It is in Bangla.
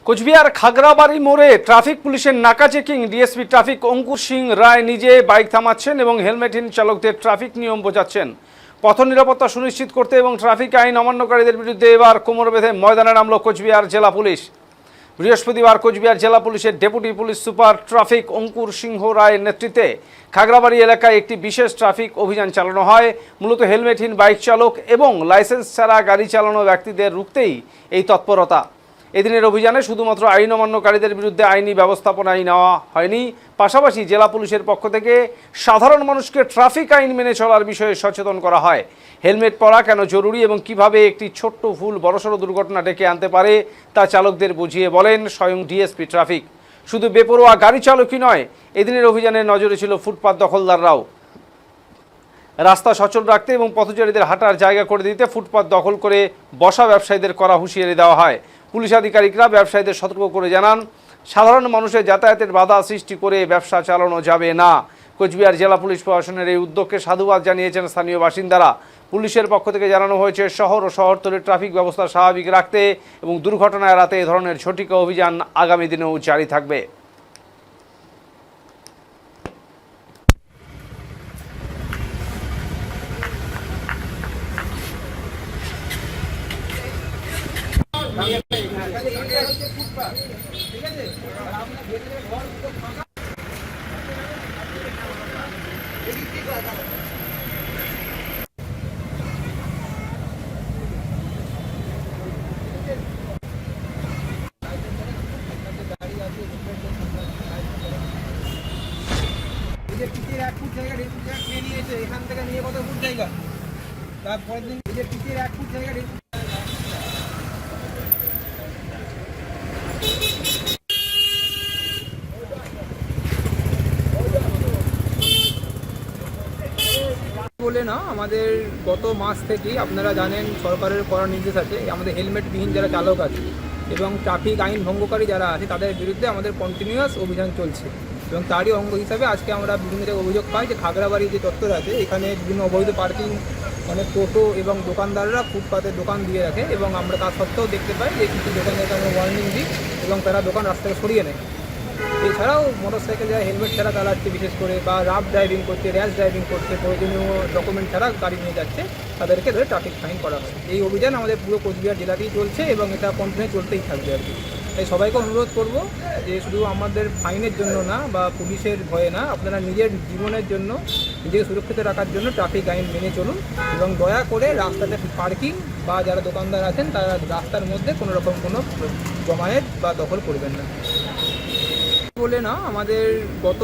কোচবিহার খাগড়াবাড়ি মোড়ে ট্রাফিক পুলিশের নাকা চেকিং। ডিএসপি ট্রাফিক অঙ্কুর সিং রায় নিজে বাইক থামাচ্ছেন এবং হেলমেটহীন চালকদের ট্রাফিক নিয়ম বোঝাচ্ছেন। পথ নিরাপত্তা সুনিশ্চিত করতে এবং ট্রাফিক আইন অমান্যকারীদের বিরুদ্ধে এবার কোমর বেঁধে ময়দানে নামল কোচবিহার জেলা পুলিশ। বৃহস্পতিবার কোচবিহার জেলা পুলিশের ডেপুটি পুলিশ সুপার ট্রাফিক অঙ্কুর সিংহ রায়ের নেতৃত্বে খাগড়াবাড়ি এলাকায় একটি বিশেষ ট্রাফিক অভিযান চালানো হয়। মূলত হেলমেটহীন বাইক চালক এবং লাইসেন্স ছাড়া গাড়ি চালানো ব্যক্তিদের রুখতেই এই তৎপরতা। এদিনের অভিযানে শুধুমাত্র আইন অমান্যকারীদের বিরুদ্ধে আইনি ব্যবস্থাপনায় নেওয়া হয়নি, পাশাপাশি জেলা পুলিশের পক্ষ থেকে সাধারণ মানুষকে ট্রাফিক আইন মেনে চলার বিষয়ে সচেতন করা হয়। হেলমেট পরা কেন জরুরি এবং কিভাবে একটি ছোট্ট ভুল বড়সড় দুর্ঘটনা ডেকে আনতে পারে তা চালকদের বুঝিয়ে বলেন স্বয়ং ডিএসপি ট্রাফিক। শুধু বেপরোয়া গাড়ি চালকই নয়, এদিনের অভিযানে নজরে ছিল ফুটপাত দখলদাররাও। রাস্তা সচল রাখতে এবং পথচারীদের হাঁটার জায়গা করে দিতে ফুটপাত দখল করে বসা ব্যবসায়ীদের করা হুঁশিয়ারি দেওয়া হয়। পুলিশ আধিকারিকরা ব্যবসায়ীদের সতর্ক করে জানান, সাধারণ মানুষের যাতায়াতের বাধা সৃষ্টি করে ব্যবসা চালানো যাবে না। কোচবিহার জেলা পুলিশ প্রশাসনের এই উদ্যোগকে সাধুবাদ জানিয়েছেন স্থানীয় বাসিন্দারা। পুলিশের পক্ষ থেকে জানানো হয়েছে, শহর ও শহরতলির ট্রাফিক ব্যবস্থা স্বাভাবিক রাখতে এবং দুর্ঘটনা এড়াতে এ ধরনের ঝটিকা অভিযান আগামী দিনেও জারি থাকবে। এখান থেকে নিয়ে কত ফুট জায়গা, তারপরের দিন নিজের পিছিয়ে 1 ফুট জায়গা বলে না। আমাদের গত মাস থেকেই আপনারা জানেন সরকারের কড়া নির্দেশ আছে, আমাদের হেলমেটবিহীন যারা চালক আছে এবং ট্রাফিক আইন ভঙ্গকারী যারা আছে তাদের বিরুদ্ধে আমাদের কন্টিনিউয়াস অভিযান চলছে। এবং তারই অঙ্গ হিসাবে আজকে আমরা বিভিন্ন জায়গায় অভিযোগ পাই যে খাগড়াবাড়ি যে চত্বর আছে এখানে বিভিন্ন অবৈধ পার্কিং, অনেক টোটো এবং দোকানদাররা ফুটপাতের দোকান দিয়ে রাখে এবং আমরা তার সত্ত্বেও দেখতে পাই যে কিছু দোকানদারকে আমরা ওয়ার্নিং দিই এবং তারা দোকান রাস্তা থেকে সরিয়ে নেয়। এছাড়াও মোটরসাইকেল যারা হেলমেট ছাড়া চালাচ্ছে বিশেষ করে, বা রাফ ড্রাইভিং করছে, র্যাশ ড্রাইভিং করছে, প্রয়োজনীয় ডকুমেন্ট ছাড়া গাড়ি নিয়ে যাচ্ছে, তাদেরকে ধরে ট্রাফিক ফাইন করা হয়। এই অভিযান আমাদের পুরো কোচবিহার জেলাতেই চলছে এবং এটা কন্টিনিউ চলতেই থাকবে আর কি। তাই সবাইকে অনুরোধ করব যে শুধু আমাদের ফাইনের জন্য না বা পুলিশের ভয়ে না, আপনারা নিজের জীবনের জন্য, নিজেকে সুরক্ষিত রাখার জন্য ট্রাফিক আইন মেনে চলুন এবং দয়া করে রাস্তাতে পার্কিং বা যারা দোকানদার আছেন তারা রাস্তার মধ্যে কোনো রকম কোনো জমায়েত বা দখল করবেন না বলে না। আমাদের গত